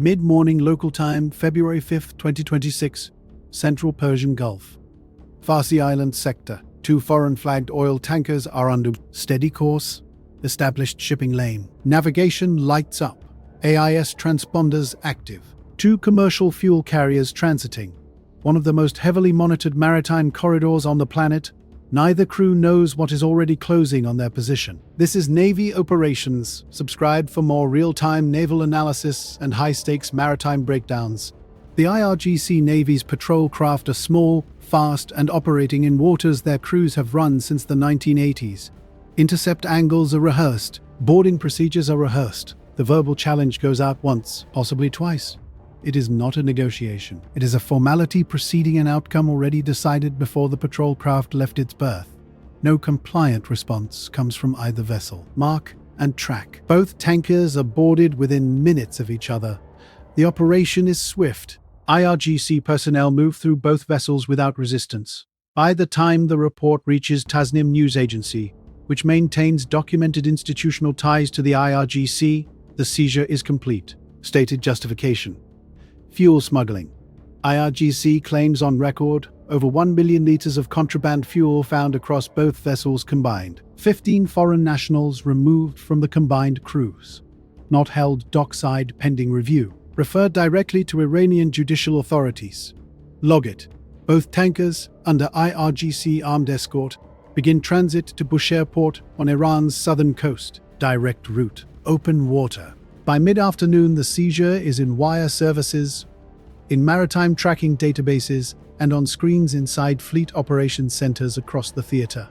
Mid-morning local time, February 5th, 2026, Central Persian Gulf. Farsi Island sector. 2 foreign-flagged oil tankers are under steady course. Established shipping lane. Navigation lights up. AIS transponders active. 2 commercial fuel carriers transiting. One of the most heavily monitored maritime corridors on the planet. Neither crew knows what is already closing on their position. This is Navy Operations. Subscribe for more real-time naval analysis and high-stakes maritime breakdowns. The IRGC Navy's patrol craft are small, fast, and operating in waters their crews have run since the 1980s. Intercept angles are rehearsed. Boarding procedures are rehearsed. The verbal challenge goes out once, possibly twice. It is not a negotiation. It is a formality preceding an outcome already decided before the patrol craft left its berth. No compliant response comes from either vessel. Mark and track. Both tankers are boarded within minutes of each other. The operation is swift. IRGC personnel move through both vessels without resistance. By the time the report reaches Tasnim News Agency, which maintains documented institutional ties to the IRGC, the seizure is complete. Stated justification. Fuel smuggling. IRGC claims on record over 1 million liters of contraband fuel found across both vessels combined. 15 foreign nationals removed from the combined crews. Not held dockside pending review. Referred directly to Iranian judicial authorities. Log it. Both tankers, under IRGC armed escort, begin transit to Bushehr port on Iran's southern coast. Direct route. Open water. By mid-afternoon, the seizure is in wire services, in maritime tracking databases, and on screens inside fleet operations centers across the theater.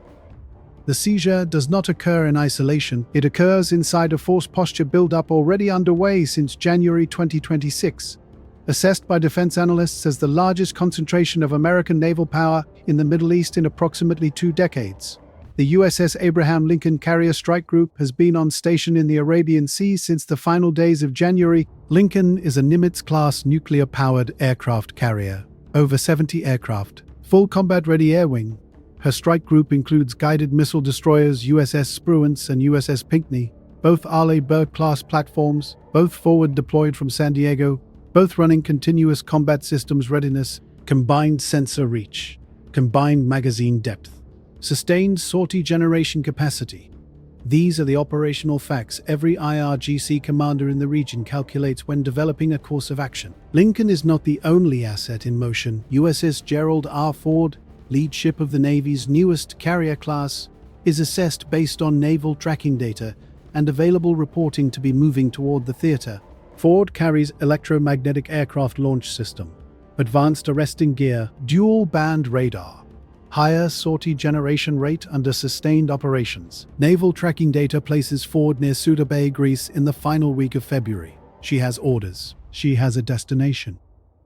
The seizure does not occur in isolation. It occurs inside a force posture build-up already underway since January 2026, assessed by defense analysts as the largest concentration of American naval power in the Middle East in approximately 2 decades. The USS Abraham Lincoln Carrier Strike Group has been on station in the Arabian Sea since the final days of January. Lincoln is a Nimitz-class nuclear-powered aircraft carrier. Over 70 aircraft. Full combat-ready air wing. Her strike group includes guided missile destroyers USS Spruance and USS Pinckney, both Arleigh Burke-class platforms, both forward deployed from San Diego, both running continuous combat systems readiness, combined sensor reach, combined magazine depth. Sustained sortie generation capacity. These are the operational facts every IRGC commander in the region calculates when developing a course of action. Lincoln is not the only asset in motion. USS Gerald R. Ford, lead ship of the Navy's newest carrier class, is assessed based on naval tracking data and available reporting to be moving toward the theater. Ford carries electromagnetic aircraft launch system, advanced arresting gear, dual-band radar, higher sortie generation rate under sustained operations. Naval tracking data places Ford near Suda Bay, Greece in the final week of February. She has orders. She has a destination.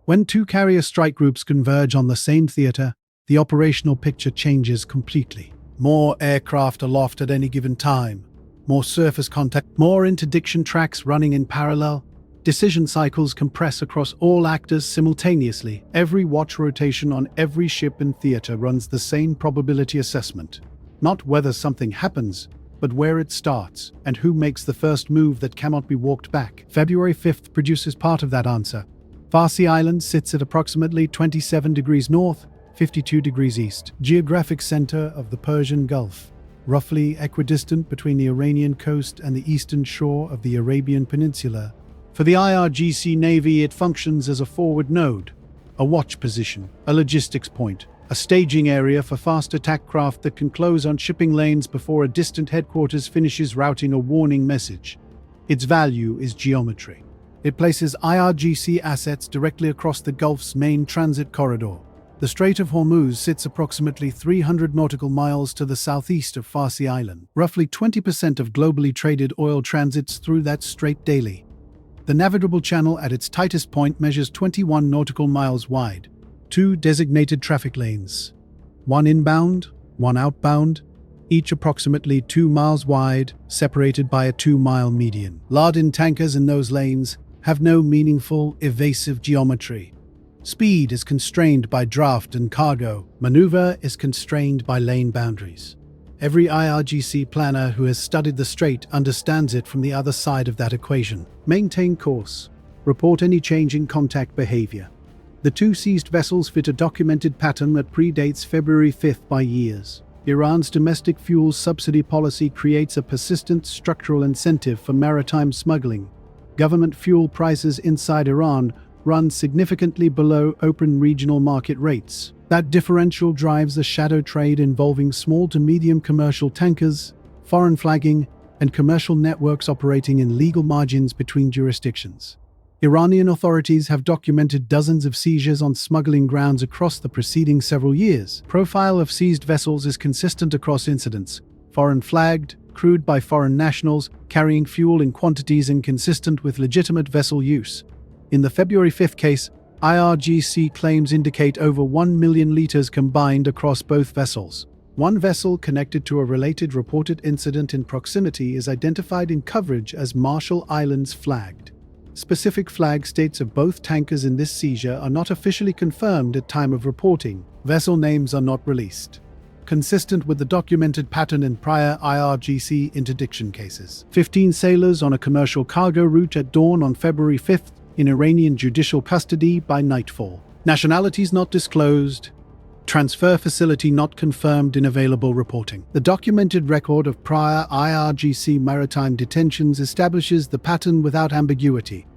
When 2 carrier strike groups converge on the same theater, the operational picture changes completely. More aircraft aloft at any given time. More surface contact. More interdiction tracks running in parallel. Decision cycles compress across all actors simultaneously. Every watch rotation on every ship in theater runs the same probability assessment. Not whether something happens, but where it starts, and who makes the first move that cannot be walked back. February 5th produces part of that answer. Farsi Island sits at approximately 27 degrees north, 52 degrees east. Geographic center of the Persian Gulf. Roughly equidistant between the Iranian coast and the eastern shore of the Arabian Peninsula. For the IRGC Navy, it functions as a forward node, a watch position, a logistics point, a staging area for fast attack craft that can close on shipping lanes before a distant headquarters finishes routing a warning message. Its value is geometry. It places IRGC assets directly across the Gulf's main transit corridor. The Strait of Hormuz sits approximately 300 nautical miles to the southeast of Farsi Island. Roughly 20% of globally traded oil transits through that strait daily. The navigable channel at its tightest point measures 21 nautical miles wide. 2 designated traffic lanes. 1 inbound, 1 outbound, each approximately 2 miles wide, separated by a 2-mile median. Laden tankers in those lanes have no meaningful, evasive geometry. Speed is constrained by draft and cargo. Maneuver is constrained by lane boundaries. Every IRGC planner who has studied the strait understands it from the other side of that equation. Maintain course. report any change in contact behavior. The two seized vessels fit a documented pattern that predates February 5th by years. Iran's domestic fuel subsidy policy creates a persistent structural incentive for maritime smuggling. Government fuel prices inside Iran run significantly below open regional market rates. That differential drives a shadow trade involving small to medium commercial tankers, foreign flagging, and commercial networks operating in legal margins between jurisdictions. Iranian authorities have documented dozens of seizures on smuggling grounds across the preceding several years. Profile of seized vessels is consistent across incidents: foreign flagged, crewed by foreign nationals, carrying fuel in quantities inconsistent with legitimate vessel use. In the February 5th case, IRGC claims indicate over 1 million liters combined across both vessels. One vessel connected to a related reported incident in proximity is identified in coverage as Marshall Islands flagged. Specific flag states of both tankers in this seizure are not officially confirmed at time of reporting. Vessel names are not released. Consistent with the documented pattern in prior IRGC interdiction cases. 15 sailors on a commercial cargo route at dawn on February 5th in Iranian judicial custody by nightfall. Nationalities not disclosed. Transfer facility not confirmed in available reporting. The documented record of prior IRGC maritime detentions establishes the pattern without ambiguity.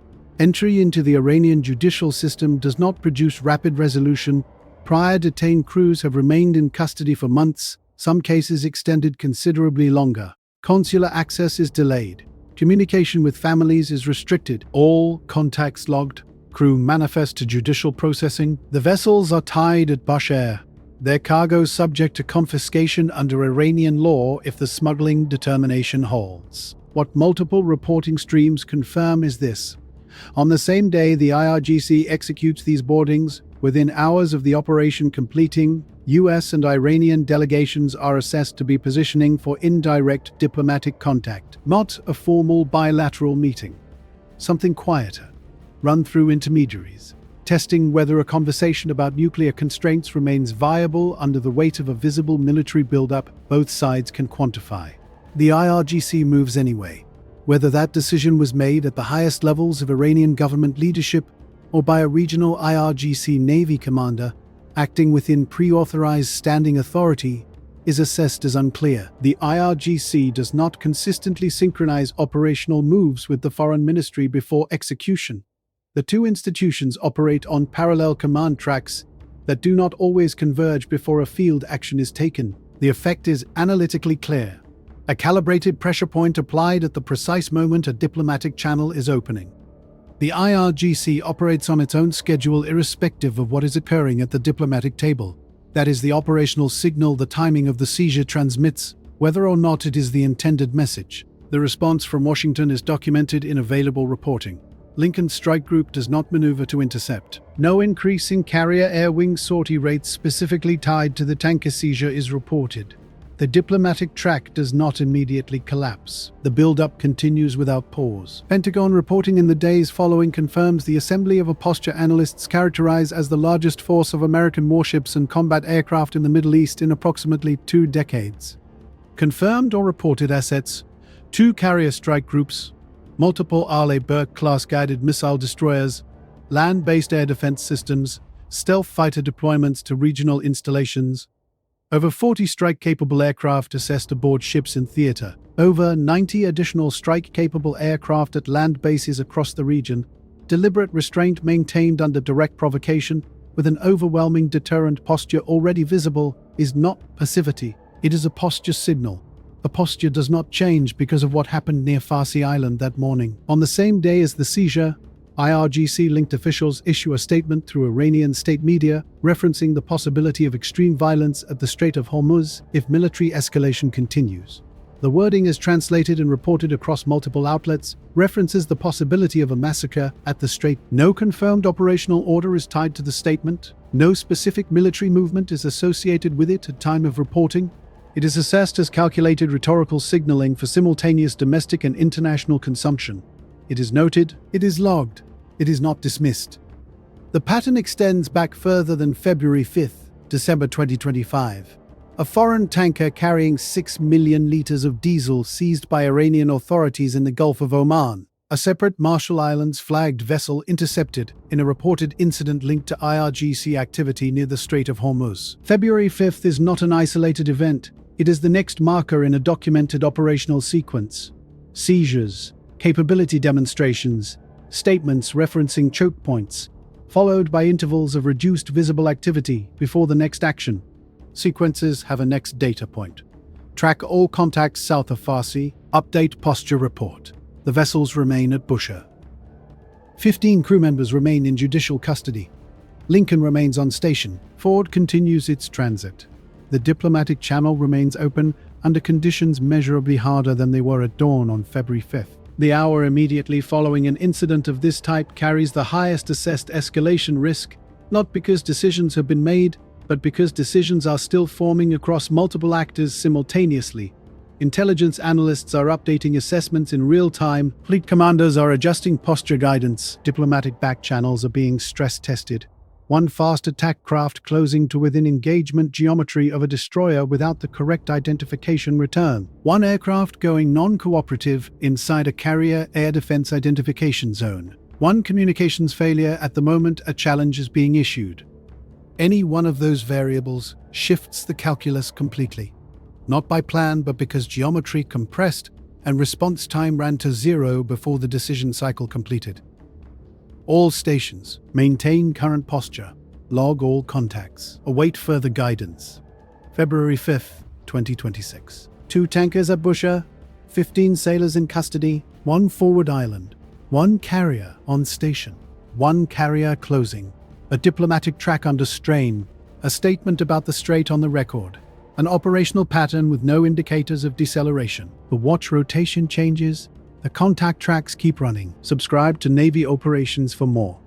Entry into the Iranian judicial system does not produce rapid resolution. Prior detained crews have remained in custody for months, some cases extended considerably longer. Consular access is delayed. Communication with families is restricted. All contacts logged. Crew manifest to judicial processing. The vessels are tied at Bushehr. Their cargo subject to confiscation under Iranian law if the smuggling determination holds. What multiple reporting streams confirm is this. On the same day the IRGC executes these boardings, within hours of the operation completing, US and Iranian delegations are assessed to be positioning for indirect diplomatic contact, not a formal bilateral meeting. Something quieter, run through intermediaries, testing whether a conversation about nuclear constraints remains viable under the weight of a visible military buildup both sides can quantify. The IRGC moves anyway, whether that decision was made at the highest levels of Iranian government leadership or by a regional IRGC Navy commander acting within pre-authorized standing authority, is assessed as unclear. The IRGC does not consistently synchronize operational moves with the Foreign Ministry before execution. The two institutions operate on parallel command tracks that do not always converge before a field action is taken. The effect is analytically clear. A calibrated pressure point applied at the precise moment a diplomatic channel is opening. The IRGC operates on its own schedule irrespective of what is occurring at the diplomatic table. That is the operational signal the timing of the seizure transmits, whether or not it is the intended message. The response from Washington is documented in available reporting. Lincoln's strike group does not maneuver to intercept. No increase in carrier air wing sortie rates specifically tied to the tanker seizure is reported. The diplomatic track does not immediately collapse. The build-up continues without pause. Pentagon reporting in the days following confirms the assembly of a posture analysts characterize as the largest force of American warships and combat aircraft in the Middle East in approximately 2 decades. Confirmed or reported assets: 2 carrier strike groups, multiple Arleigh Burke-class guided missile destroyers, land-based air defense systems, stealth fighter deployments to regional installations, over 40 strike-capable aircraft assessed aboard ships in theater, over 90 additional strike-capable aircraft at land bases across the region, deliberate restraint maintained under direct provocation, with an overwhelming deterrent posture already visible, is not passivity. It is a posture signal. A posture does not change because of what happened near Farsi Island that morning. On the same day as the seizure, IRGC-linked officials issue a statement through Iranian state media referencing the possibility of extreme violence at the Strait of Hormuz if military escalation continues. The wording is translated and reported across multiple outlets, references the possibility of a massacre at the strait. No confirmed operational order is tied to the statement. No specific military movement is associated with it at time of reporting. It is assessed as calculated rhetorical signaling for simultaneous domestic and international consumption. It is noted, it is logged, it is not dismissed. The pattern extends back further than February 5th, December 2025. A foreign tanker carrying 6 million liters of diesel seized by Iranian authorities in the Gulf of Oman. A separate Marshall Islands flagged vessel intercepted in a reported incident linked to IRGC activity near the Strait of Hormuz. February 5th is not an isolated event. It is the next marker in a documented operational sequence. Seizures, capability demonstrations, statements referencing choke points, followed by intervals of reduced visible activity before the next action. Sequences have a next data point. Track all contacts south of Farsi. Update posture report. The vessels remain at Bushehr. 15 crew members remain in judicial custody. Lincoln remains on station. Ford continues its transit. The diplomatic channel remains open under conditions measurably harder than they were at dawn on February 5th. The hour immediately following an incident of this type carries the highest assessed escalation risk, not because decisions have been made, but because decisions are still forming across multiple actors simultaneously. Intelligence analysts are updating assessments in real time, fleet commanders are adjusting posture guidance, diplomatic back channels are being stress tested. One fast attack craft closing to within engagement geometry of a destroyer without the correct identification return. One aircraft going non-cooperative inside a carrier air defense identification zone. One communications failure at the moment a challenge is being issued. Any one of those variables shifts the calculus completely. Not by plan, but because geometry compressed and response time ran to zero before the decision cycle completed. All stations, maintain current posture, log all contacts, await further guidance. February 5th, 2026. 2 tankers at Bushehr, 15 sailors in custody, 1 forward island, 1 carrier on station, 1 carrier closing, a diplomatic track under strain, a statement about the strait on the record. An operational pattern with no indicators of deceleration. The watch rotation changes. The contact tracks keep running. Subscribe to Navy Operations for more.